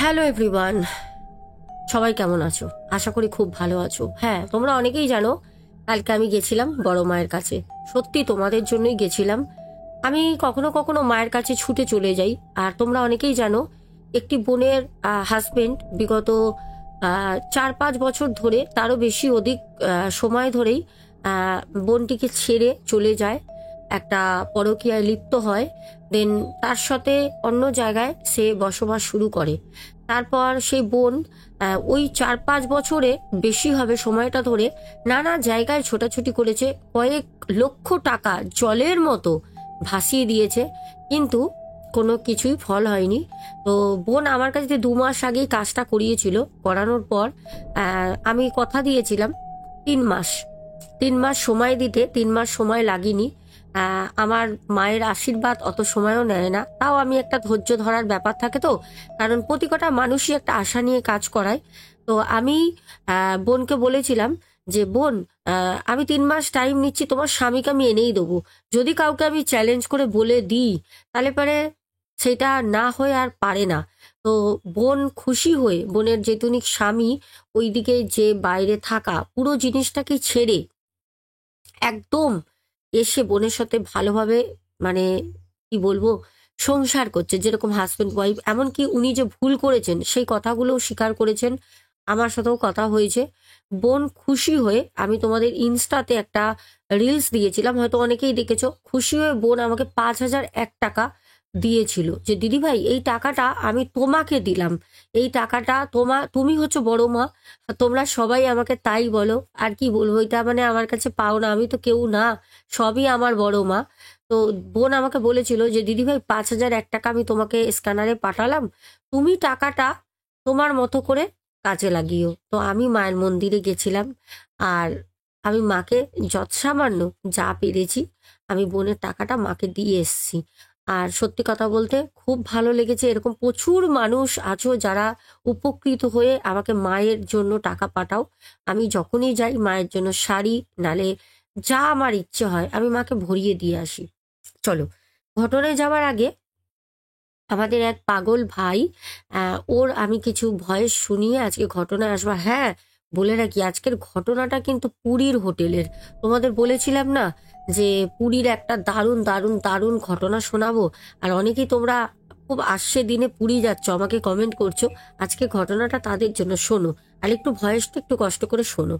Hello everyone, সবাই কেমন আছো? আশা করি খুব ভালো আছো। হ্যাঁ, তোমরা অনেকেই জানো কালকে আমি গেছিলাম বড় মায়ের কাছে। সত্যি তোমাদের জন্যই গেছিলাম। আমি কখনো কখনো মায়ের কাছে ছুটে চলে যাই। আর তোমরা অনেকেই জানো একটি বোনের হাজবেন্ড বিগত 4-5 বছর ধরে, তারও বেশি অধিক সময় ধরেই বোনটিকে ছেড়ে চলে যায়, একটা পরকীয়ায় লিপ্ত হয়। দেন তার সাথে অন্য জায়গায় সে বসবাস শুরু করে। তারপর সেই বোন ওই 4-5 বছরে বেশি হবে সময়টা ধরে নানা জায়গায় ছোটাছুটি করেছে, কয়েক লক্ষ টাকা জলের মতো ভাসিয়ে দিয়েছে, কিন্তু কোনো কিছুই ফল হয়নি। তো বোন আমার কাছে 2 মাস আগেই কাজটা করিয়েছিল। করানোর পর আমি কথা দিয়েছিলাম 3 মাস 3 মাস সময় দিতে। 3 মাস সময় লাগেনি। আমার মায়ের আশীর্বাদ অত সময়ও নেয় না, তাও আমি একটা ধৈর্য ধরার ব্যাপার থাকে তো, কারণ প্রতি কটা মানুষই একটা আশা নিয়ে কাজ করায়। তো আমি বোনকে বলেছিলাম যে বোন, আমি 3 মাস টাইম নিচ্ছি, তোমার স্বামীকে আমি এনেই দেবো। যদি কাউকে আমি চ্যালেঞ্জ করে বলে দিই তাহলে পরে সেটা না হয়ে আর পারে না। তো বোন খুশি হয়ে, বোনের যেতুনিক স্বামী ওইদিকে যে বাইরে থাকা পুরো জিনিসটাকে ছেড়ে একদম এসে বোনের সাথে ভালোভাবে, মানে কি বলবো, সংসার করছে যেরকম হাজবেন্ড ওয়াইফ। এমনকি উনি যে ভুল করেছেন সেই কথাগুলোও স্বীকার করেছেন, আমার সাথেও কথা হয়েছে। বোন খুশি হয়ে, আমি তোমাদের ইনস্টাতে একটা রিলস দিয়েছিলাম, হয়তো অনেকেই দেখেছো, খুশি হয়ে বোন আমাকে 5,001 টাকা দিয়েছিল যে দিদি ভাই এই টাকাটা আমি তোমাকে দিলাম। এই টাকাটা তুমি হচ্ছে বড় মা, তোমরা সবাই আমাকে তাই বলো, আর কি বলবো, এটা মানে আমার কাছে পাও না, আমি তো কেউ না, সবই আমার বড় মা। তো বোন আমাকে বলেছিল যে দিদি ভাই 5,001 টাকা আমি তোমাকে স্ক্যানারে পাঠালাম, তুমি টাকাটা তোমার মতো করে কাজে লাগিও। তো আমি মায়ের মন্দিরে গেছিলাম, আর আমি মাকে যৎসামান্য যা পেরেছি আমি বোনের টাকাটা মাকে দিয়ে এসেছি। আর সত্যি কথা বলতে খুব ভালো লেগেছে। এরকম প্রচুর মানুষ আছো যারা উপকৃত হয়ে আমাকে মায়ের জন্য টাকা পাঠাও। আমি যখনই যাই মায়ের জন্য শাড়ি, নালে যা আমার ইচ্ছে হয় আমি মাকে ভরিয়ে দিয়ে আসি। চলো, ঘটনায় যাওয়ার আগে আমাদের এক পাগল ভাই, ওর আমি কিছু ভয়েস শুনিয়ে আজকে ঘটনায় আসবো। হ্যাঁ, বলে রাখি আজকের ঘটনাটা কিন্তু পুরীর হোটেলের। তোমাদের বলেছিলাম না যে পুরীর একটা দারুণ দারুণ দারুণ ঘটনা শোনাবো। আর অনেকেই তোমরা খুব আসছে দিনে পুরী যাচ্ছ, আমাকে কমেন্ট করছো। আজকে ঘটনাটা তাদের জন্য, শোনো। আর একটু ভয়েসটা একটু কষ্ট করে শোনো।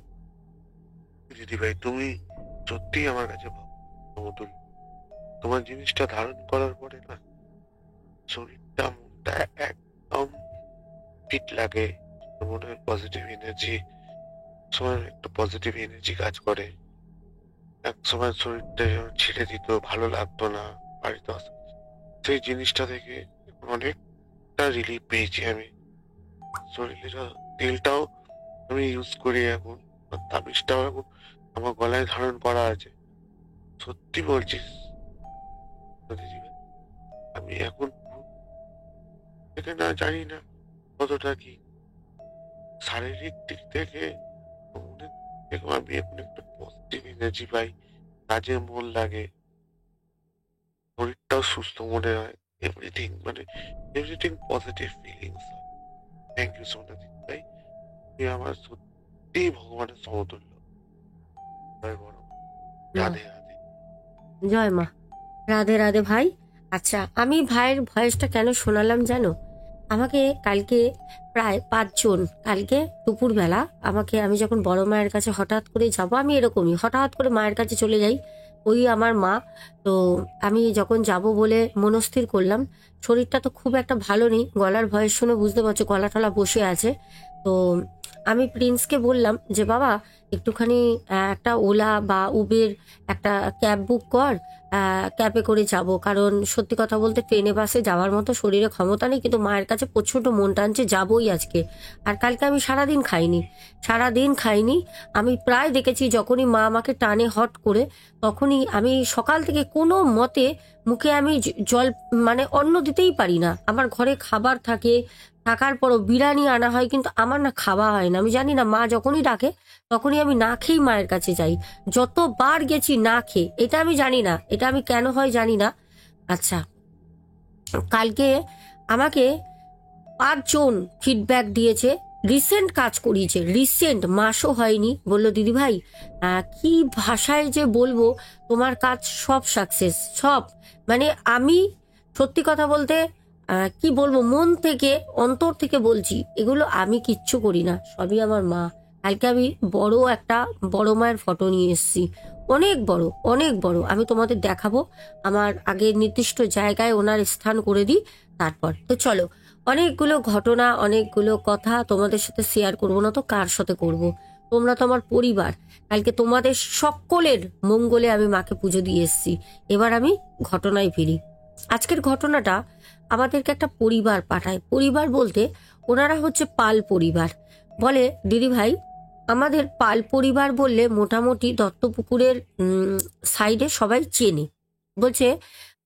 দিদি ভাই, তুমি সত্যি আমার কাছে সমতুল্য। তোমার জিনিসটা ধারণ করার পরে না, শরীরটা মনটা একদম ফিট লাগে। মনে হয় পজিটিভ এনার্জি, সময় একটা পজিটিভ এনার্জি কাজ করে। এক সময় শরীরটা যখন ছেড়ে দিত, ভালো লাগতো না, বাড়িতে সেই জিনিসটা থেকে অনেকটা রিলিফ পেয়েছি আমি। শরীরের তেলটাও আমি ইউজ করি এখন, আর তাবিজটাও এখন আমার গলায় ধারণ করা আছে। সত্যি বলছি দিদি ভাই, আমি এখন থেকে না জানি না কতটা কি শারীরিক দিক থেকে, মনের দিক থেকে আমি এখন একটা পজিটিভ এনার্জি পাই, কাজে মন লাগে, শরীরটাও সুস্থ মনে হয়। এভরিথিং মানে everything positive feelings. Thank you so much দিদি ভাই, তুমি আমার সত্যি ভগবানের সমতুল্য। জয় বড় মা। না, রাধে রাধে। জয় মা। রাধে রাধে ভাই। আচ্ছা, আমি ভাইয়ের ভয়েসটা কেন শোনালাম জানো? আমাকে কালকে প্রায় 5 জন, কালকে দুপুরবেলা আমাকে, আমি যখন বড় মায়ের কাছে হঠাৎ করে যাব, আমি এরকমই হঠাৎ করে মায়ের কাছে চলে যাই, ওই আমার মা। তো আমি যখন যাব বলে মনস্থির করলাম, শরীরটা তো খুব একটা ভালো নেই, গলার ভয়েস শুনে বুঝতে পারছো গলা টলা বসে আছে। তো আমি প্রিন্সকে বললাম যে বাবা একটুখানি একটা ওলা বা উবের একটা ক্যাব বুক কর, ক্যাবে করে যাব। কারণ সত্যি কথা বলতে ট্রেনে বাসে যাওয়ার মতো শরীরে ক্ষমতা নেই, কিন্তু মায়ের কাছে প্রচণ্ড মন টানছে, যাবই আজকে। আর কালকে আমি সারাদিন খাইনি, সারাদিন খাইনি। আমি প্রায় দেখেছি যখনই মা আমাকে টানে হট করে, তখনই আমি সকাল থেকে কোনো মতে মুখে আমি জল, মানে অন্ন দিতেই পারি না। আমার ঘরে খাবার থাকে, থাকার পরও বিরিয়ানি আনা হয়, কিন্তু আমার না খাওয়া হয় না। আমি জানি না, মা যখনই ডাকে তখনই আমি না খেয়েই মায়ের কাছে যাই। যতবার গেছি না খেয়ে, এটা আমি জানি না, এটা আমি কেন হয় জানি না। আচ্ছা, কালকে আমাকে 5 জন ফিডব্যাক দিয়েছে, রিসেন্ট কাজ করিয়েছে, রিসেন্ট মাসও হয়নি। বললো দিদি ভাই কি ভাষায় যে বলবো, তোমার কাজ সব সাকসেস, সব। মানে আমি সত্যি কথা বলতে কি বলবো, মন থেকে অন্তর থেকে বলছি, এগুলো আমি কিচ্ছু করি না, সবই আমার মা। কালকে আমি একটা বড় মায়ের ফটো নিয়ে এসেছি, অনেক বড়, অনেক বড়। আমি তোমাদের দেখাবো, আমার আগে নির্দিষ্ট জায়গায় ওনার স্থান করে দিই, তারপর তো চলো। অনেকগুলো ঘটনা, অনেকগুলো কথা তোমাদের সাথে শেয়ার করবো না তো কার সাথে করব। তোমরা তো আমার পরিবার, কালকে তোমাদের সকলের মঙ্গলে আমি মাকে পুজো দিয়ে এসেছি। এবার আমি ঘটনায় ফিরি। আজকের ঘটনাটা আমাদেরকে একটা পরিবার পাঠায়। পরিবার বলতে ওনারা হচ্ছে পাল পরিবার। বলে দিদি ভাই, আমাদের পাল পরিবার বললে মোটামুটি দত্তপুকুরের সাইডে সবাই চেনে। বলছে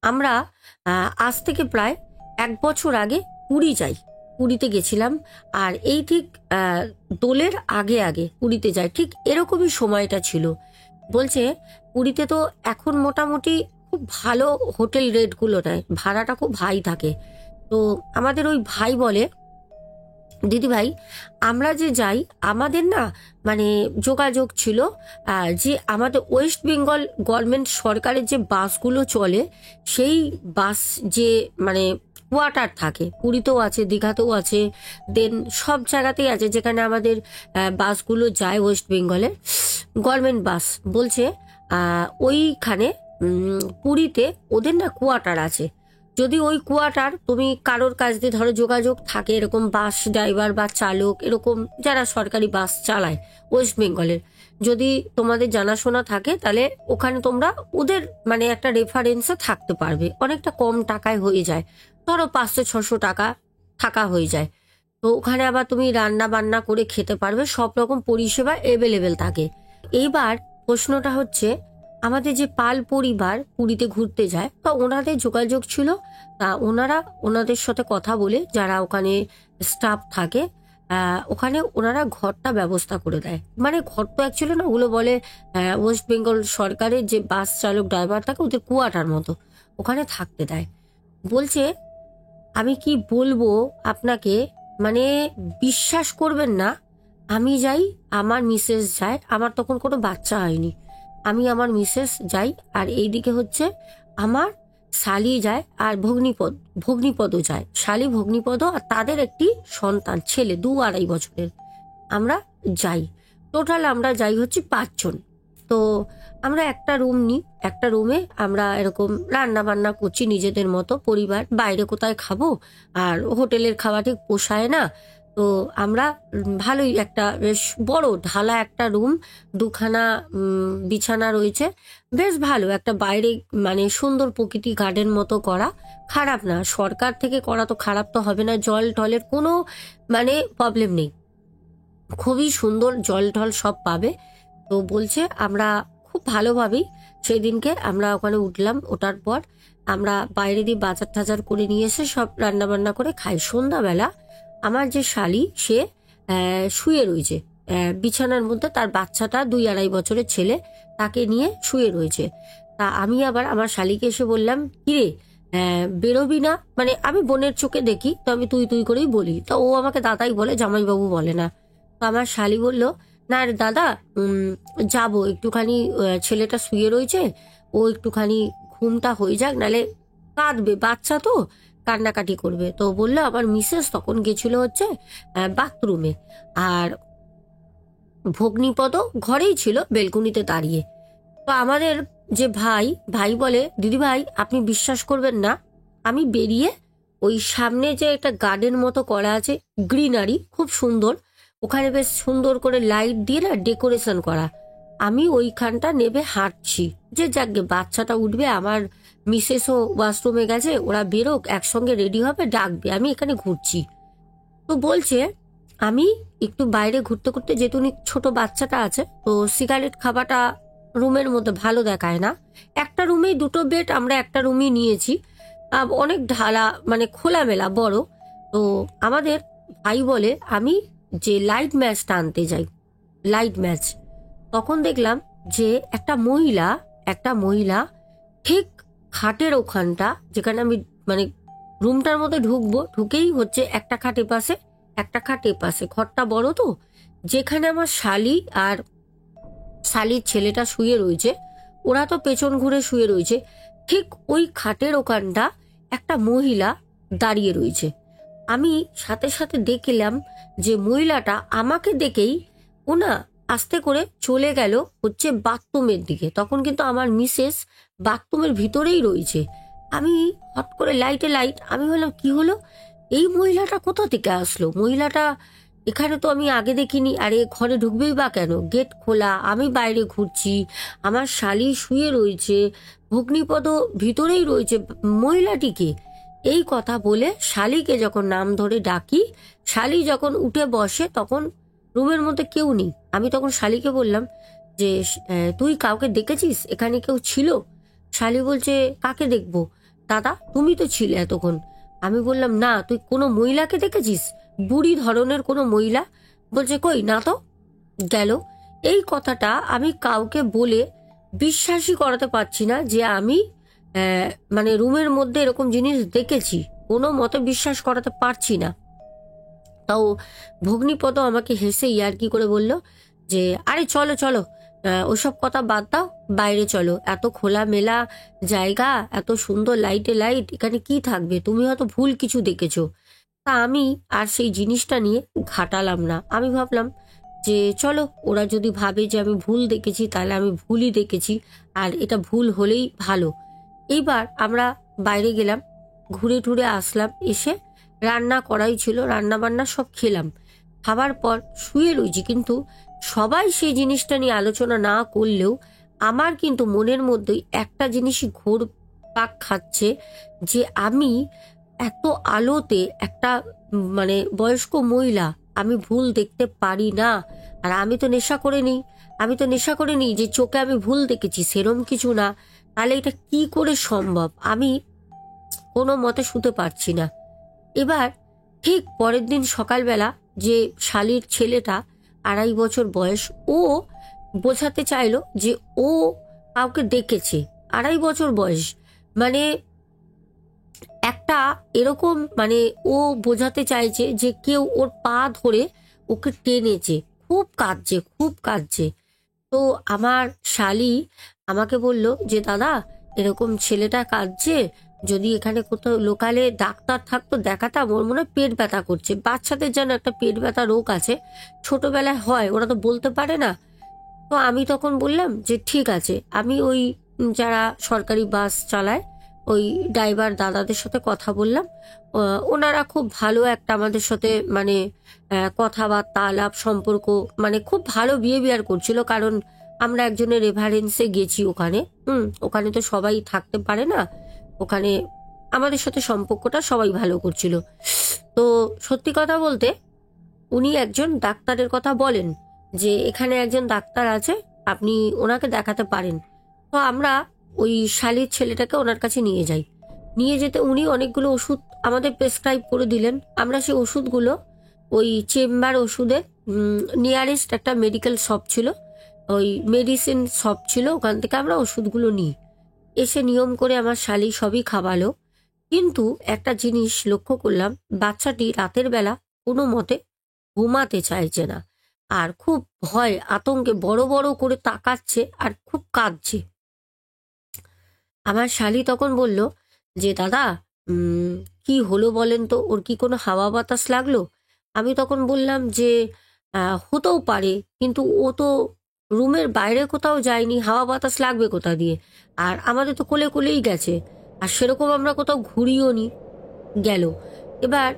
আমরা আজ থেকে প্রায় 1 বছর আগে পুরী যাই, পুরীতে গেছিলাম। আর এই ঠিক দোলের আগে আগে পুরীতে যাই, ঠিক এরকমই সময়টা ছিল। বলছে পুরীতে তো এখন মোটামুটি খুব ভালো হোটেল রেটগুলো নেয়, ভাড়াটা খুব হাই থাকে। তো আমাদের ওই ভাই বলে দিদি ভাই, আমরা যে যাই, আমাদের না মানে যোগাযোগ ছিল যে আমাদের ওয়েস্ট বেঙ্গল গভর্নমেন্ট সরকারের যে বাসগুলো চলে, সেই বাস যে মানে কোয়ার্টার থাকে, পুরীতেও আছে, দীঘাতেও আছে, দেন সব জায়গাতেই আছে যেখানে আমাদের বাসগুলো যায় ওয়েস্ট বেঙ্গলের গভর্নমেন্ট বাস। বলছে ওইখানে পুরীতে ওদের না কোয়ার্টার আছে। যদি ওই কোয়ার্টার তুমি কারোর কাছ দিয়ে ধরো যোগাযোগ থাকে, এরকম বাস ড্রাইভার বা চালক, এরকম যারা সরকারি বাস চালায় ওয়েস্ট বেঙ্গলের, যদি তোমাদের জানাশোনা থাকে, তাহলে ওখানে তোমরা ওদের মানে একটা রেফারেন্সে থাকতে পারবে, অনেকটা কম টাকায় হয়ে যায়, ধরো 500-600 টাকা থাকা হয়ে যায়। তো ওখানে আবার তুমি রান্না বান্না করে খেতে পারবে, সব রকম পরিষেবা এভেলেবেল থাকে। এইবার প্রশ্নটা হচ্ছে, আমাদের যে পাল পরিবার পুরীতে ঘুরতে যায়, তা ওনাদের যোগাযোগ ছিল, তা ওনারা ওনাদের সাথে কথা বলে, যারা ওখানে স্টাফ থাকে ওখানে ওনারা ঘরটা ব্যবস্থা করে দেয়। মানে ঘর তো অ্যাকচুয়ালি না, ওগুলো বলে ওয়েস্ট বেঙ্গল সরকারের যে বাস চালক ড্রাইভার থাকে, ওদের কোয়ার্টার মতো ওখানে থাকতে দেয়। বলছে আমি কি বলবো আপনাকে, মানে বিশ্বাস করবেন না, আমি যাই, আমার মিসেস যায়, আমার তখন কোনো বাচ্চা হয়নি, আমি আমার মিসেস যাই, আর এইদিকে হচ্ছে আমার শালি যায় আর ভগ্নিপদও যায়, শালি ভগ্নিপদ, আর তাদের একটি সন্তান ছেলে 2-2.5 বছরের। আমরা যাই, টোটাল আমরা যাই হচ্ছে 5 জন। তো আমরা একটা রুম নিই, একটা রুমে আমরা এরকম রান্না বান্না করছি নিজেদের মতো পরিবার, বাইরে কোথায় খাবো, আর হোটেলের খাওয়া ঠিক পোষায় না। তো আমরা ভালোই একটা বেশ বড় ঢালা একটা রুম, 2খানা বিছানা রয়েছে, বেশ ভালো একটা বাইরে মানে সুন্দর প্রকৃতি গার্ডেন মতো করা, খারাপ না, সরকার থেকে করা তো খারাপ তো হবে না, জল টলের কোনো মানে প্রবলেম নেই, খুবই সুন্দর জল টল সব পাবে। তো বলছে আমরা খুব ভালোভাবেই সেই দিনকে আমরা ওখানে উঠলাম, ওঠার পর আমরা বাইরে দিয়ে বাজার টাজার করে নিয়ে এসে সব রান্না বান্না করে খাই। সন্ধ্যাবেলা আমার যে শালি সে শুয়ে রয়েছে বিছানার মধ্যে, তার বাচ্চাটা 2-2.5 বছরের ছেলে, তাকে নিয়ে শুয়ে রয়েছে। তা আমি আবার আমার শালিকে এসে বললাম, কিরে বেরোবি না, মানে আমি বোনের চোখে দেখি তো আমি তুই তুই করেই বলি, তো ও আমাকে দাদাই বলে, জামাইবাবু বলে না। তো আমার শালি বলল, না রে দাদা, যাবো একটুখানি, ছেলেটা শুয়ে রয়েছে, ও একটুখানি ঘুমটা হয়ে যাক, নালে কাঁদবে, বাচ্চা তো কান্নাকাটি করবে। তো বললো আমার মিসেস তখন গেছিল হচ্ছে বাথরুমে, আর ভগ্নিপদ ঘরেই ছিল বেলকুনিতে দাঁড়িয়ে। তো আমাদের যে ভাই বলে, দিদি ভাই আপনি বিশ্বাস করবেন না, আমি বেরিয়ে ওই সামনে যে একটা গার্ডেন মতো করা আছে, গ্রিনারি খুব সুন্দর, ওখানে বেশ সুন্দর করে লাইট দিয়ে না ডেকোরেশন করা, আমি ওইখানটা নেবে হাঁটছি, যে যাকে বাচ্চাটা উঠবে, আমার মিসেসও ওয়াশরুমে গেছে, ওরা বেরোক, একসঙ্গে রেডি হবে, ডাকবে, আমি এখানে ঘুরছি। তো বলছে আমি একটু বাইরে ঘুরতে ঘুরতে, যেহেতু ছোট বাচ্চাটা আছে, তো সিগারেট খাবাটা রুমের মধ্যে ভালো দেখায় না, একটা রুমেই 2টো বেড, আমরা একটা রুমই নিয়েছি, অনেক ঢালা মানে খোলামেলা বড়। তো আমাদের ভাই বলে আমি যে লাইট ম্যাচটা আনতে যাই, লাইট ম্যাচ, তখন দেখলাম যে একটা মহিলা ঠিক খাটের ওখানটা, যেখানে আমি মানে রুমটার মধ্যে ঢুকবো, ঢুকেই হচ্ছে একটা খাট এপাশে একটা খাট এপাশে, ঘরটা বড় তো, যেখানে আমার শালি আর শালির ছেলেটা শুয়ে রয়েছে, ওরা তো পেছন ঘুরে শুয়ে রয়েছে, ঠিক ওই খাটের ওখানটা একটা মহিলা দাঁড়িয়ে রয়েছে। আমি সাথে সাথে দেখলাম যে মহিলাটা আমাকে দেখেই ওনা আস্তে করে চলে গেল হচ্ছে বাথরুমের দিকে। তখন কিন্তু আমার মিসেস বাথরুমের ভিতরেই রয়েছে। আমি হট করে লাইট, আমি বললাম কি হলো, এই মহিলাটা কোথা থেকে আসলো? মহিলাটা এখানে তো আমি আগে দেখিনি, আরে ঘরে ঢুকবেই বা কেন? গেট খোলা, আমি বাইরে ঘুরছি, আমার শালি শুয়ে রয়েছে, ভগ্নিপদ ভিতরেই রয়েছে, মহিলাটিকে। এই কথা বলে শালিকে যখন নাম ধরে ডাকি, শালি যখন উঠে বসে, তখন রুমের মধ্যে কেউ নেই। আমি তখন শালিকে বললাম যে তুই কাউকে দেখেছিস? এখানে কেউ ছিল? শালি বলছে কাকে দেখবো দাদা, তুমি তো ছিলে এতক্ষণ। আমি বললাম না, তুই কোনো মহিলাকে দেখেছিস? বুড়ি ধরনের কোনো মহিলা? বলছে কই না তো। গেল। এই কথাটা আমি কাউকে বলে বিশ্বাসই করাতে পারছি না যে আমি মানে রুমের মধ্যে এরকম জিনিস দেখেছি, কোনো মতে বিশ্বাস করাতে পারছি না। তাও ভগ্নিপদ আমাকে হেসে ইয়ার্কি করে বলল যে আরে চলো চলো, ওসব কথা বাদ দাও, বাইরে চলো, এত খোলামেলা জায়গা, এত সুন্দর লাইটে লাইট, এখানে কি থাকবে, তুমি হয়তো ভুল কিছু দেখেছো। তা আমি আর সেই জিনিসটা নিয়ে ঘাটালাম না। আমি ভাবলাম যে চলো, ওরা যদি ভাবে যে আমি ভুল দেখেছি, তাহলে আমি ভুলই দেখেছি, আর এটা ভুল হলেই ভালো। এইবার আমরা বাইরে গেলাম, ঘুরে টুরে আসলাম, এসে রান্না করাই ছিল, রান্না বান্না সব খেলাম। খাবার পর শুয়ে রয়েছি, কিন্তু সবাই সেই জিনিসটা নিয়ে আলোচনা না করলেও আমার কিন্তু মনের মধ্যেই একটা জিনিসই ঘোর পাক খাচ্ছে, যে আমি এত আলোতে একটা মানে বয়স্ক মহিলা আমি ভুল দেখতে পারি না। আর আমি তো নেশা করে নিই, যে চোখে আমি ভুল দেখেছি, সেরম কিছু না। তাহলে এটা কি করে সম্ভব? আমি কোনো মতে শুতে পারছি না। এবার ঠিক পরের দিন সকালবেলা যে শালির ছেলেটা 2.5 বছর বয়স, ও বোঝাতে চাইলো যে ও কাউকে দেখেছে। 2.5 বছর বয়স মানে একটা এরকম, মানে ও বোঝাতে চাইছে যে কেউ ওর পা ধরে ওকে টেনেছে, খুব কাঁদছে। তো আমার শালি আমাকে বলল যে দাদা, এরকম ছেলেটা কাঁদছে, যদি এখানে কোথাও লোকালে ডাক্তার থাকতো দেখাতাম, ওর মনে হয় পেট ব্যথা করছে। বাচ্চাদের যেন একটা পেট ব্যথা রোগ আছে, ছোটবেলায় হয়, ওরা তো বলতে পারে না। তো আমি তখন বললাম যে ঠিক আছে, আমি ওই যারা সরকারি বাস চালায় ওই ড্রাইভার দাদাদের সাথে কথা বললাম। ওনারা খুব ভালো একটা আমাদের সাথে মানে কথাবার্তা আলাপ সম্পর্ক, মানে খুব ভালো বিহেভিয়ার করছিল, কারণ আমরা একজনের রেফারেন্সে গেছি ওখানে। ওখানে তো সবাই থাকতে পারে না, ওখানে আমাদের সাথে সম্পর্কটা সবাই ভালো করছিল। তো সত্যি কথা বলতে উনি একজন ডাক্তারের কথা বলেন যে এখানে একজন ডাক্তার আছে, আপনি ওনাকে দেখাতে পারেন। তো আমরা ওই শালির ছেলেটাকে ওনার কাছে নিয়ে যাই। নিয়ে যেতে উনি অনেকগুলো ওষুধ আমাদের প্রেসক্রাইব করে দিলেন। আমরা সেই ওষুধগুলো ওই চেম্বার ওষুধের নিয়ারেস্ট একটা মেডিকেল শপ ছিল, ওই মেডিসিন শপ ছিল, ওখান থেকে আমরা ওষুধগুলো নিই। এসে নিয়ম করে আমার শালি সবই খাওয়ালো। কিন্তু একটা জিনিস লক্ষ্য করলাম, বাচ্চাটি রাতের বেলা কোনো মতে ঘুমাতে চাইছে না, আর খুব ভয় আতঙ্কে বড় বড় করে তাকাচ্ছে আর খুব কাঁদছে। আমার শালি তখন বলল যে দাদা, কি হলো বলেন তো, ওর কি কোনো হাওয়া বাতাস লাগলো? আমি তখন বললাম যে হতেও পারে, কিন্তু ও তো রুমের বাইরে কোথাও যায়নি, হাওয়া বাতাস লাগবে কোথা দিয়ে? আর আমাদের তো কোলে কোলেই গেছে, আর সেরকম আমরা কোথাও ঘুরিও নি। গেল। এবার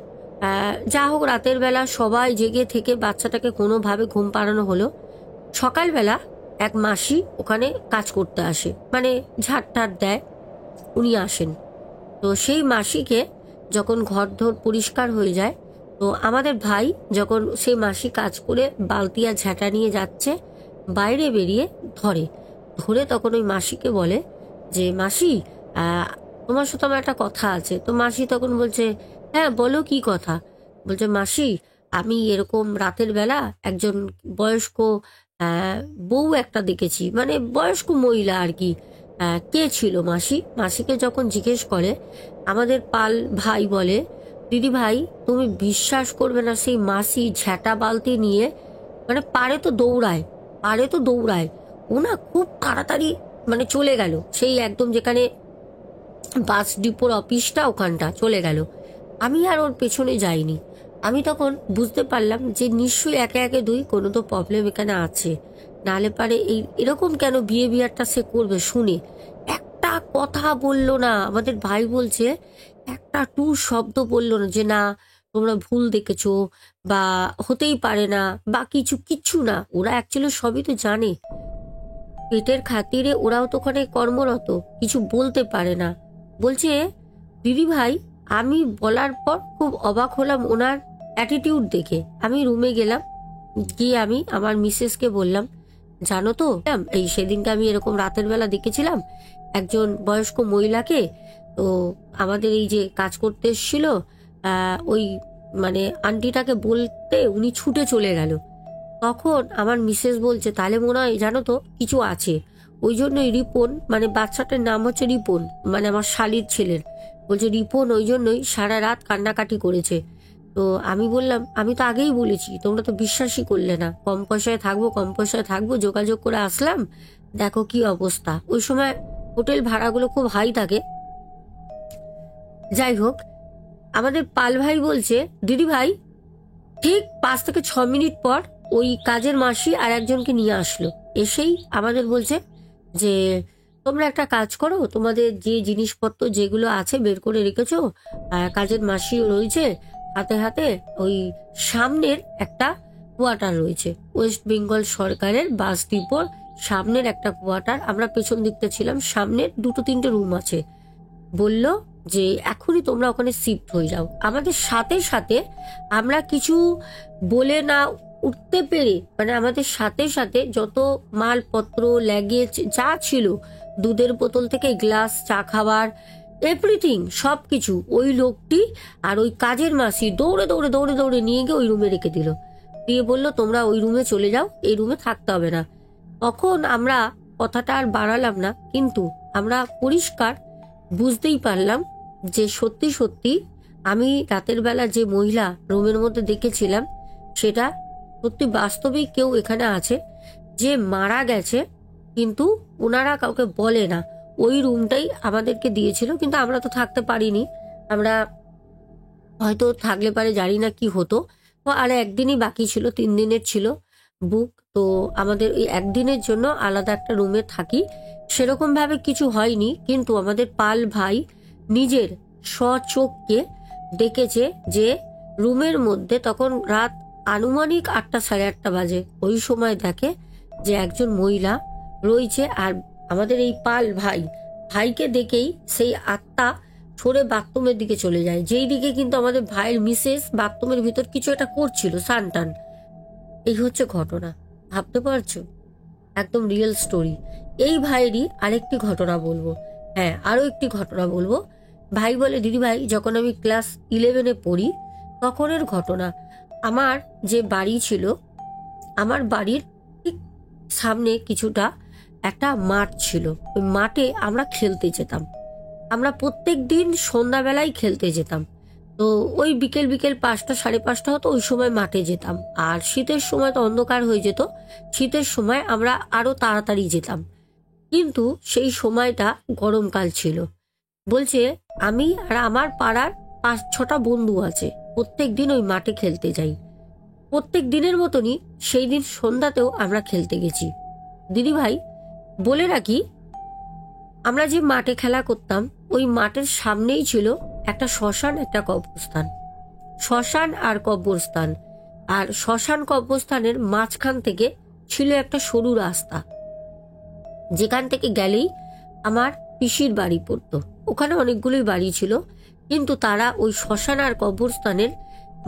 যা হোক, রাতের বেলা সবাই জেগে থেকে বাচ্চাটাকে কোনোভাবে ঘুম পাড়ানো হলো। সকালবেলা এক মাসি ওখানে কাজ করতে আসে, মানে ঝাড় টাড় দেয়, উনি আসেন। তো সেই মাসিকে যখন ঘরদোর পরিষ্কার হয়ে যায়, তো আমাদের ভাই যখন সেই মাসি কাজ করে বালতি আর ঝাঁটা নিয়ে যাচ্ছে, বাইরে বেরিয়ে ধরে তখন ওই মাসিকে বলে যে মাসি, তোমার সাথে আমার একটা কথা আছে। তো মাসি তখন বলছে হ্যাঁ বলো, কি কথা? বলছে মাসি, আমি এরকম রাতের বেলা একজন বয়স্ক বউ একটা দেখেছি, মানে বয়স্ক মহিলা আর কি, কে ছিল মাসি? মাসিকে যখন জিজ্ঞেস করে, আমাদের পাল ভাই বলে, দিদি ভাই তুমি বিশ্বাস করবে না, সেই মাসি ঝ্যাঁটা বালতি নিয়ে মানে পারে তো দৌড়ায়। ও না খুব তাড়াতাড়ি মানে চলে গেল, সেই একদম যেখানে বাস ডিপোর অফিসটা ওখানটা চলে গেল। আমি আর ওর পেছনে যাইনি। আমি তখন বুঝতে পারলাম যে নিশ্চয়ই একে একে দুই কোনো তো প্রবলেম এখানে আছে, নাহলে পারে এরকম কেন বিহেভিয়ারটা সে করবে। শুনে একটা কথা বললো না, আমাদের ভাই বলছে একটা টু শব্দ বললো না যে না তোমরা ভুল দেখেছো বা হতেই পারে না বা কিচ্ছু না। ওরা অ্যাকচুয়ালি সবই তো জানে, পেটের খাতিরে ওরাও তো ওখানে কর্মরত, কিছু বলতে পারে না। বলছে দিদি ভাই, আমি বলার পর খুব অবাক হলাম ওনার অ্যাটিটিউড দেখে। আমি রুমে গেলাম, গিয়ে আমি আমার মিসেসকে বললাম, জানো তো এই সেদিনকে আমি এরকম রাতের বেলা দেখেছিলাম একজন বয়স্ক মহিলাকে, তো আমাদের এই যে কাজ করতে এসেছিল ওই মানে আন্টিটাকে বলতে উনি ছুটে চলে গেল। তখন আমার মিসেস বলছে তাহলে মনে হয় জানো তো কিছু আছে, ওই জন্যই রিপন, মানে বাচ্চাটার নাম হচ্ছে রিপন, মানে আমার শালির ছেলের, বলছে রিপন ওই জন্যই সারা রাত কান্নাকাটি করেছে। তো আমি বললাম আমি তো আগেই বলেছি, তোমরা তো বিশ্বাসই করলে না, কম পয়সায় থাকবো যোগাযোগ করে আসলাম, দেখো কি অবস্থা। ওই সময় হোটেল ভাড়াগুলো খুব হাই থাকে। যাই হোক, আমাদের পাল ভাই বলছে দিদি ভাই ঠিক 5 থেকে 6 মিনিট পর ওই কাজের মাসি আর একজনকে নিয়ে আসলো। এসেই আমাদের বলছে যে তোমরা একটা কাজ করো, তোমাদের যে জিনিসপত্র যেগুলো আছে বের করে রেখেছো, কাজের মাসি রয়েছে হাতে হাতে, ওই সামনের একটা কোয়ার্টার রয়েছে, ওয়েস্ট বেঙ্গল সরকারের বাস ডিপোর সামনের একটা কোয়ার্টার, আমরা পেছন দিকটা ছিলাম, সামনের 2-3টে রুম আছে। বলল যে এখনই তোমরা ওখানে শিফট হয়ে যাও। আমাদের সাথে সাথে আমরা কিছু বলে না উঠতে পেরে, মানে আমাদের সাথে সাথে যত মালপত্র লাগেজ যা ছিল, দুধের বোতল থেকে গ্লাস, চা খাবার, এভরিথিং সবকিছু ওই লোকটি আর ওই কাজের মাসি দৌড়ে দৌড়ে দৌড়ে দৌড়ে নিয়ে গিয়ে ওই রুমে রেখে দিল, দিয়ে বলল তোমরা ওই রুমে চলে যাও, এই রুমে থাকতে হবে না। তখন আমরা কথাটা আর বাড়ালাম না, কিন্তু আমরা পরিষ্কার বুঝতেই পারলাম যে সত্যি সত্যি আমি রাতের বেলা যে মহিলা রুমের মধ্যে দেখেছিলাম সেটা সত্যি বাস্তবেই কেউ এখানে আছে, যে মারা গেছে, কিন্তু ওনারা কাউকে বলে না। ওই রুমটাই আমাদেরকে দিয়েছিল, কিন্তু আমরা তো থাকতে পারিনি, আমরা হয়তো থাকলে পারে জানি না কি হতো। তো আর একদিনই বাকি ছিল, 3 দিনের ছিল বুক, তো আমাদের ওই একদিনের জন্য আলাদা একটা রুমে থাকি। সেরকম ভাবে কিছু হয়নি, কিন্তু আমাদের পাল ভাই নিজের স্বচোখকে দেখেছে যে রুমের মধ্যে তখন রাত আনুমানিক 8টা সাড়ে 8টা বাজে, ওই সময় দেখে যে একজন মহিলা রয়েছে। আর আমাদের এই পাল ভাইকে দেখেই সেই আত্মা সরে বাথরুমের দিকে চলে যায়, যেই দিকে কিন্তু আমাদের ভাইয়ের মিসেস বাথরুমের ভিতর কিছু একটা করছিল, সানটান। এই হচ্ছে ঘটনা, ভাবতে পারছো? একদম রিয়েল স্টোরি। এই ভাইয়েরই আরেকটি ঘটনা বলবো, হ্যাঁ আরো একটি ঘটনা বলবো। ভাই বলে দিদি ভাই যখন আমি ক্লাস 11-এ পড়ি তখনের ঘটনা। আমার যে বাড়ি ছিল, আমার বাড়ির ঠিক সামনে কিছুটা একটা মাঠ ছিল, ওই মাঠে আমরা খেলতে যেতাম। আমরা প্রত্যেক দিন সন্ধ্যাবেলায় খেলতে যেতাম। তো ওই বিকেল 5টা সাড়ে 5টা হতো, ওই সময় মাঠে যেতাম। আর শীতের সময় তো অন্ধকার হয়ে যেত, শীতের সময় আমরা আরো তাড়াতাড়ি যেতাম। কিন্তু সেই সময়টা গরমকাল ছিল। বলছে আমি আর আমার পাড়ার 5-6টা বন্ধু আছে, প্রত্যেক দিন ওই মাঠে খেলতে যাই। প্রত্যেক দিনের মতনই সেই দিন সন্ধ্যাতেও আমরা খেলতে গেছি। দিদি ভাই বলে রাখি, আমরা যে মাঠে খেলা করতাম ওই মাঠের সামনেই ছিল একটা শ্মশান, একটা কবরস্থান। শ্মশান আর কবরস্থান, আর শ্মশান কবরস্থানের মাঝখান থেকে ছিল একটা সরু রাস্তা, যেখান থেকে গেলেই আমার পিসির বাড়ি পড়তো। ওখানে অনেকগুলোই বাড়ি ছিল, কিন্তু তারা ওই শ্মশান আর কবরস্থানের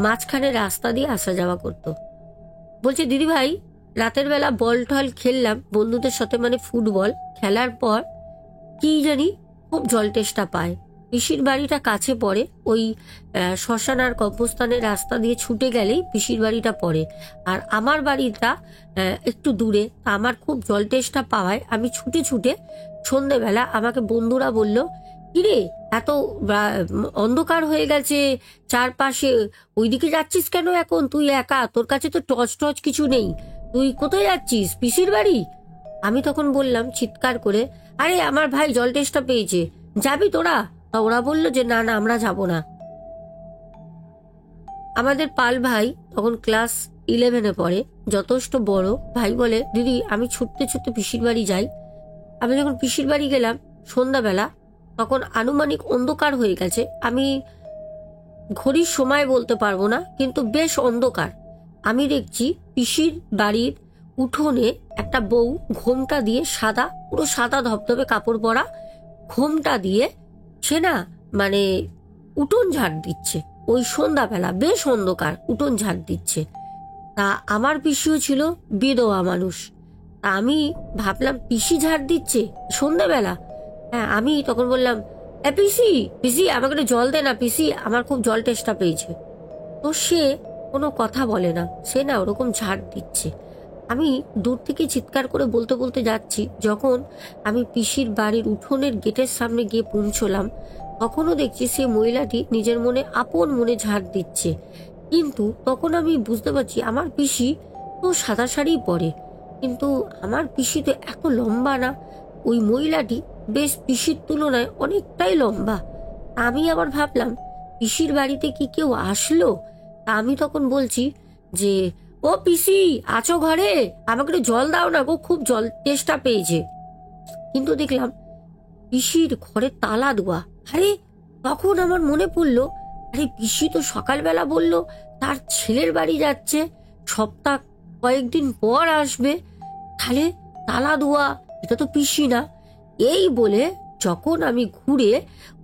মাঝখানে রাস্তা দিয়ে আসা যাওয়া করতো। বলছে দিদি ভাই রাতের বেলা বল টল খেললাম বন্ধুদের সাথে, মানে ফুটবল খেলার পর কি জানি খুব জল তেষ্টা পায়, পিসির বাড়িটা কাছে পড়ে, ওই শ্মশান আর কবরস্থানের রাস্তা দিয়ে ছুটে গেলেই পিসির বাড়িটা পড়ে। আর আমার বাড়িটা একটু দূরে। আমার খুব জল তেষ্টা পাওয়ায় আমি ছুটে ছুটে সন্ধেবেলা আমাকে বন্ধুরা বলল, কিরে এত অন্ধকার হয়ে গেছে চারপাশে, ওইদিকে যাচ্ছিস কেন এখন? তুই একা, তোর কাছে তো টর্চ টর্চ কিছু নেই, তুই কোথায় যাচ্ছিস? পিসির বাড়ি? আমি তখন বললাম চিৎকার করে, আরে আমার ভাই জল তেষ্টা পেয়েছে, যাবি তোরা? তা ওরা বলল যে না না, আমরা যাব না। আমাদের পাল ভাই তখন ক্লাস 11-এ পড়ে, যথেষ্ট বড়। ভাই বলে, দিদি আমি ছুটতে ছুটতে পিসির বাড়ি যাই। আমি যখন পিসির বাড়ি গেলাম সন্ধ্যাবেলা, তখন আনুমানিক অন্ধকার হয়ে গেছে। আমি ঘড়ির সময় বলতে পারবো না, কিন্তু বেশ অন্ধকার। আমি দেখছি পিসির বাড়ির উঠোনে একটা বউ ঘোমটা দিয়ে, সাদা, পুরো সাদা ধবধবে কাপড় পরা, ঘোমটা দিয়ে সে না মানে উঠোন ঝাড় দিচ্ছে। ওই সন্ধ্যাবেলা বেশ অন্ধকার, উঠোন ঝাড় দিচ্ছে। তা আমার পিসিও ছিল বিধবা মানুষ। তা আমি ভাবলাম পিসি ঝাড় দিচ্ছে সন্ধ্যাবেলা। হ্যাঁ, আমি তখন বললাম, পিসি পিসি আমাকে একটু জল দে না পিসি, আমার খুব জল তেষ্টা পেয়েছে। তো সে কোনো কথা বলে না, সে না ওরকম ঝাড় দিচ্ছে। আমি দূর থেকে চিৎকার করে বলতে বলতে যাচ্ছি। যখন আমি পিসির বাড়ির উঠোনের গেটের সামনে গিয়ে পৌঁছলাম, তখনও দেখছি সে মহিলাটি নিজের মনে আপন মনে ঝাড় দিচ্ছে। কিন্তু তখন আমি বুঝতে পারছি আমার পিসি তো সাদা শাড়ি পরে, কিন্তু আমার পিসি তো এত লম্বা না। ওই মহিলাটি বেশ পিসির তুলনায় অনেকটাই লম্বা। আমি আবার ভাবলাম পিসির বাড়িতে কি কেউ আসলো? তা আমি তখন বলছি যে, ও পিসি আছো ঘরে? আমাকে একটু জল দাও না গো, খুব জল তেষ্টা পেয়েছে। কিন্তু দেখলাম পিসির ঘরে তালা দেওয়া। আরে তখন আমার মনে পড়লো, আরে পিসি তো সকালবেলা বলল তার ছেলের বাড়ি যাচ্ছে, সপ্তাহ কয়েকদিন পর আসবে, তাহলে তালা দেওয়া, এটা তো পিসি না। এই বলে যখন আমি ঘুরে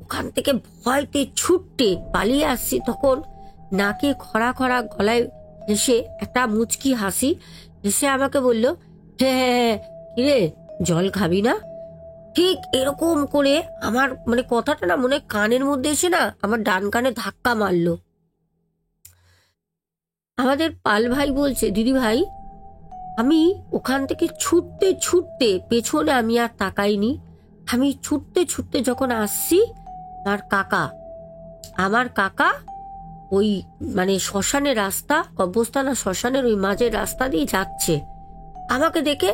ওখান থেকে ভয়তে ছুটতে পালিয়ে আসছি, তখন নাকে খরা খরা গলায় হেসে একটা মুচকি হাসি হেসে আমাকে বলল, হ্যাঁ কিরে জল খাবি না? ঠিক এরকম করে আমার মানে কথাটা না মনে কানের মধ্যে এসে না আমার ডান কানে ধাক্কা মারলো। আমাদের পাল ভাই বলছে, দিদি ভাই আমি ওখান থেকে ছুটতে ছুটতে পেছনে আমি আর তাকাইনি। আমি ছুটতে ছুটতে যখন আসছি, আমার কাকা ওই মানে শ্মশানের রাস্তা, কবরস্থান আর শ্মশানের ওই মাঝের রাস্তা দিয়ে যাচ্ছে। আমাকে দেখে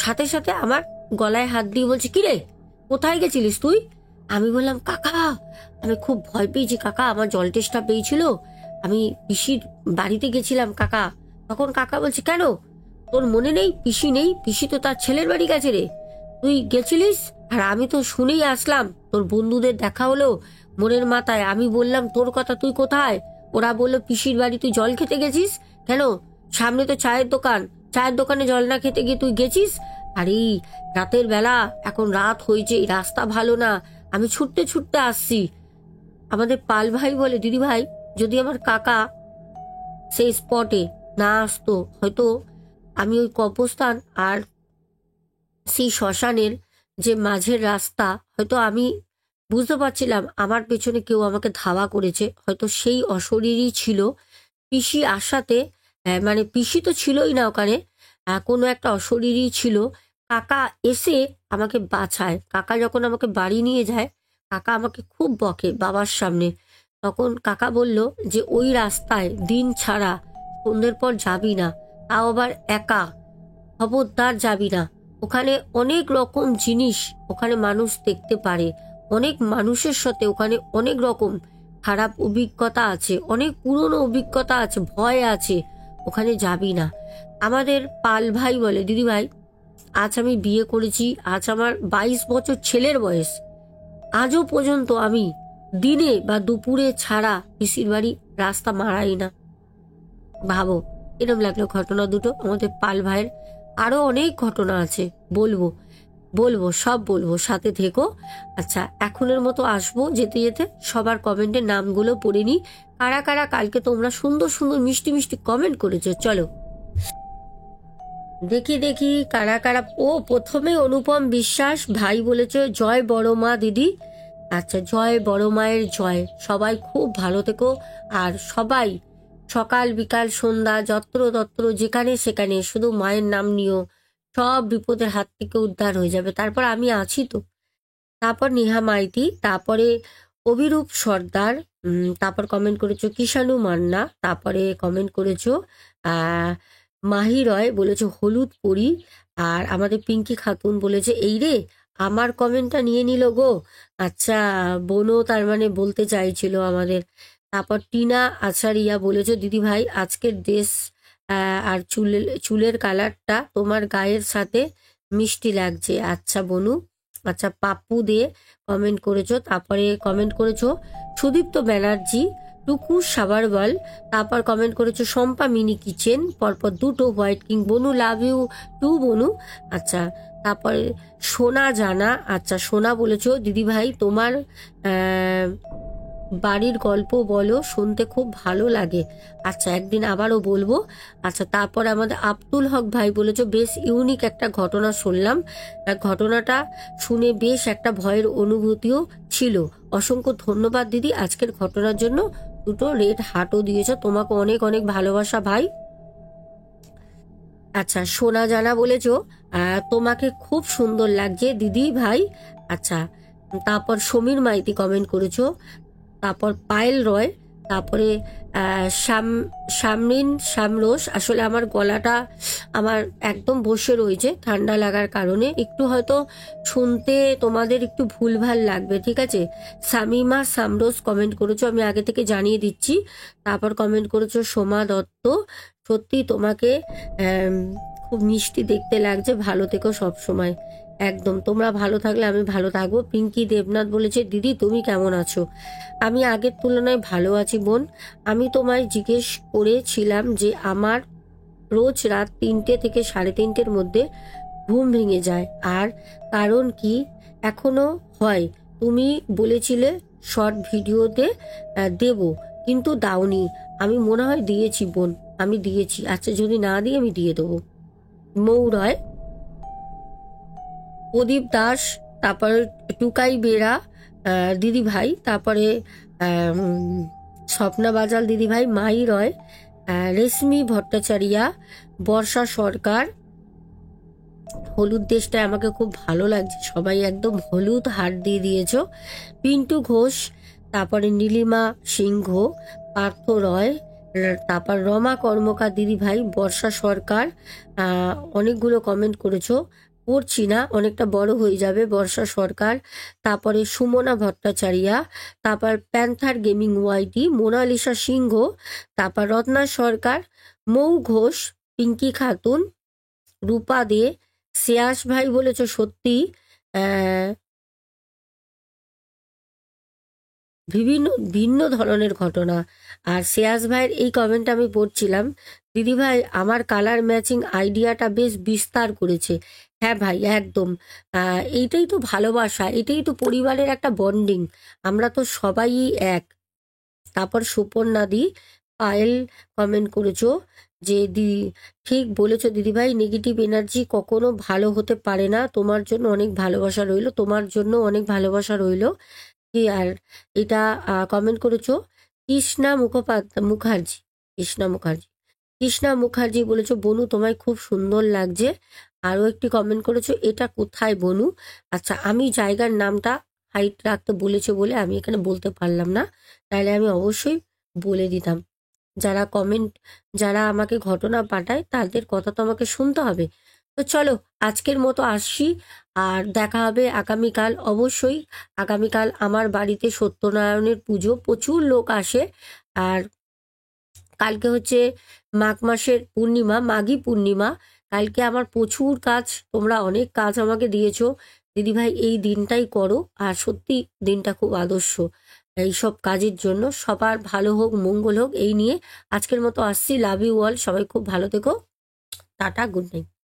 সাথে সাথে আমার গলায় হাত দিয়ে বলছে, কিরে কোথায় গেছিলিস তুই? আমি বললাম, কাকা আমি খুব ভয় পেয়েছি কাকা, আমার জল তেষ্টা পেয়েছিল, আমি পিসির বাড়িতে গেছিলাম কাকা। তখন কাকা বলছে, কেন তোর মনে নেই পিসি নেই? পিসি তো তার ছেলের বাড়ি গেছে রে, তুই গেছিলিস? আর আমি তো শুনেই আসলাম তোর বন্ধুদের দেখা হলো মনের মাথায়। আমি বললাম তোর কথা, তুই কোথায়? ওরা বললো পিসির বাড়ি, তুই জল খেতে গেছিস কেন? সামনে তো চায়ের দোকান, চায়ের দোকানে জল না খেতে গিয়ে তুই গেছিস? আরে রাতের বেলা, এখন রাত হয়েছে, রাস্তা ভালো না, আমি ছুটতে ছুটতে আসছি। আমাদের পাল ভাই বলে, দিদি ভাই যদি আমার কাকা সেই স্পটে না আসতো, হয়তো আমি ওই কবরস্থান আর সেই শ্মশানের যে মাঝের রাস্তা, হয়তো আমি বুঝতে পারছিলাম আমার পেছনে কেউ আমাকে ধাওয়া করেছে, হয়তো সেই অশরীরই ছিল। পিসি আসাতে মানে পিসি তো ছিলই না ওখানে, কোনো একটা অশরীরই ছিল। কাকা এসে আমাকে বাঁচায়। কাকা যখন আমাকে বাড়ি নিয়ে যায়, কাকা আমাকে খুব বকে বাবার সামনে। তখন কাকা বলল যে ওই রাস্তায় দিন ছাড়া সন্ধ্যের পর যাবি না, তাও আবার একা, খবরদার যাবি না। ওখানে অনেক রকম জিনিস ওখানে মানুষ দেখতে পারে, অনেক মানুষের সাথে ওখানে অনেক রকম খারাপ অভিজ্ঞতা আছে, অনেক পুরনো অভিজ্ঞতা আছে, ভয় আছে, ওখানে যাবি না। আমাদের পাল ভাই বলে, দিদি ভাই আজ আমি বিয়ে করেছি, আজ আমার 22 বছর ছেলের বয়স, আজও পর্যন্ত আমি দিনে বা দুপুরে ছাড়া পিসির বাড়ি রাস্তা মারাই না। ভাবো এরকম লাগলো ঘটনা দুটো আমাদের পাল ভাইয়ের। আরো অনেক ঘটনা আছে, বলবো বলবো সব বলবো, সাথে থেকো। আচ্ছা এখনের মতো আসবো যেতে যেতে সবার কমেন্টের নামগুলো পড়ে নি, কারা কারা কালকে তোমরা সুন্দর সুন্দর মিষ্টি মিষ্টি কমেন্ট করেছো। চলো দেখি দেখি কারা কারা। ও প্রথমে অনুপম বিশ্বাস ভাই বলেছে, জয় বড় মা দিদি। আচ্ছা, জয় বড় মায়ের জয়। সবাই খুব ভালো থেকো। আর সবাই সকাল বিকাল সন্ধ্যা যত্র তত্র যেখানে সেখানে শুধু মায়ের নাম নিও, সব বিপদের হাত থেকে উদ্ধার হয়ে যাবে। তারপর আমি আছি তো। তারপর নেহা মাইতি, তারপরে অভিরূপ সর্দার, তারপর কমেন্ট করেছো কিষাণু মান্না, তারপরে কমেন্ট করেছো আহ মাহি রয়, বলেছো হলুদ পরি। আর আমাদের পিঙ্কি খাতুন বলেছে এই রে, আমার কমেন্টটা নিয়ে নিল গো। আচ্ছা, বোনও তার মানে বলতে চাইছিল আমাদের। তারপর টিনা আচারিয়া বলেছো দিদি ভাই আজকের ড্রেস আর চুলের কালারটা তোমার গায়ের সাথে মিষ্টি লাগছে। আচ্ছা বনু। আচ্ছা, পাপ্পু দে কমেন্ট করেছো। তারপরে কমেন্ট করেছো সুদীপ্ত ব্যানার্জি, টুকু সাবারওয়াল। তারপর কমেন্ট করেছো শম্পা মিনি কিচেন, পরপর দুটো white king. Bonu love you too Bonu. আচ্ছা, তারপরে সোনা জানা। আচ্ছা, সোনা বলেছো দিদি ভাই তোমার বাড়ির গল্প বলো, শুনতে খুব ভালো লাগে। আচ্ছা, একদিন আবারও বলবো। আচ্ছা, তারপর আমাদের আব্দুল হক ভাই বলেছো বেশ ইউনিক একটা ঘটনা শুনলাম, ঘটনাটা শুনে বেশ একটা ভয়ের অনুভূতিও ছিল। অসংখ্য ধন্যবাদ দিদি আজকের ঘটনার জন্য। দুটো রেড হার্টও দিয়েছো, তোমাকে অনেক অনেক ভালোবাসা ভাই। আচ্ছা, সোনা জানা বলেছো তোমাকে খুব সুন্দর লাগছে দিদি ভাই। আচ্ছা, তারপর সমীর মাইতি কমেন্ট করেছো। তারপর পায়েল রয়। তারপরে শামরিন শামরোস। আসলে আমার গলাটা আমার একদম বসে রয়েছে ঠান্ডা লাগার কারণে, একটু হয়তো শুনতে তোমাদের একটু ভুলভাল লাগবে, ঠিক আছে। শামিমা শামরোস কমেন্ট করেছো, আমি আগে থেকে জানিয়ে দিচ্ছি। তারপর কমেন্ট করেছো সোমা দত্ত, সত্যি তোমাকে খুব মিষ্টি দেখতে লাগছে, ভালো থেকো সব সময়। একদম, তোমরা ভালো থাকলে আমি ভালো থাকবো। পিঙ্কি দেবনাথ বলেছে দিদি তুমি কেমন আছো? আমি আগের তুলনায় ভালো আছি বোন। আমি তোমায় জিজ্ঞেস করেছিলাম যে আমার রোজ রাত 3টে থেকে 3:30-এর মধ্যে ঘুম ভেঙে যায়, আর কারণ কি এখনো হয়? তুমি বলেছিলে শর্ট ভিডিওতে দেব, কিন্তু দাওনি। আমি মনে হয় দিয়েছি বোন, আমি দিয়েছি। আচ্ছা, যদি না দিই আমি দিয়ে দেবো। মৌরয়, প্রদীপ দাস, তারপরে টুকাই বেরা দিদি ভাই, তারপরে স্বপ্না বাজাল দিদি ভাই, মাই রয়, রেশমি ভট্টাচারিয়া, বর্ষা সরকার। হলুদ দেশটা আমাকে খুব ভালো লাগছে, সবাই একদম হলুদ হার দিয়ে দিয়েছো। পিন্টু ঘোষ, তারপরে নীলিমা সিংহ, পার্থ রয়, তারপর রমা কর্মকার দিদি ভাই, বর্ষা সরকার। অনেকগুলো কমেন্ট করেছো, পড়ছি না, অনেকটা বড় হয়ে যাবে। বর্ষা সরকার, তারপরে সুমনা ভট্টাচারিয়া, তারপর প্যান্থার গেমিং ওয়াইটি, মোনালিসা সিংহ, তারপর রত্না সরকার, মৌ ঘোষ, পিঙ্কি খাতুন, রূপা দে, শ্রেয়াস ভাই বলেছ সত্যি বিভিন্ন ভিন্ন ধরনের ঘটনা। আর শ্রেয়াস ভাইয়ের এই কমেন্ট আমি পড়ছিলাম, দিদি ভাই আমার কালার ম্যাচিং আইডিয়াটা বেশ বিস্তার করেছে। হ্যাঁ ভাই, একদম। এইটাই তো ভালোবাসা, এটাই তো পরিবারের একটা বন্ডিং, আমরা তো সবাই এক। তারপর সুপর্ণাদি পায়েল কমেন্ট করেছো যে ঠিক বলেছো দিদিভাই, নেগেটিভ এনার্জি কখনো ভালো হতে পারে না। তোমার জন্য অনেক ভালোবাসা রইলো, তোমার জন্য অনেক ভালোবাসা রইলো। কি আর এটা কমেন্ট করেছো কৃষ্ণা মুখার্জি, কৃষ্ণা মুখার্জি বলেছো বনু তোমায় খুব সুন্দর লাগছে। আরও একটি কমেন্ট করেছো এটা কোথায় বনু? আচ্ছা, আমি জায়গার নামটা হাইট রাখতে বলেছে বলে আমি এখানে বলতে পারলাম না, তাহলে আমি অবশ্যই বলে দিতাম। যারা আমাকে ঘটনা পাঠায় তাদের কথা তো আমাকে শুনতে হবে। তো চলো আজকের মতো আসছি, আর দেখা হবে আগামীকাল। অবশ্যই আগামীকাল আমার বাড়িতে সত্যনারায়ণের পুজো, প্রচুর লোক আসে। আর কালকে হচ্ছে মাঘ মাসের পূর্ণিমা, মাঘী পূর্ণিমা। কালকে আমার প্রচুর কাজ, তোমরা অনেক কাজ আমাকে দিয়েছো দিদিভাই, এই দিনটাই করো। আর সত্যি দিনটা খুব আদর্শ এইসব কাজের জন্য। সবার ভালো হোক, মঙ্গল হোক, এই নিয়ে আজকের মতো আসছি। লাভ ইউ অল, সবাই খুব ভালো থেকো। Tata, good night.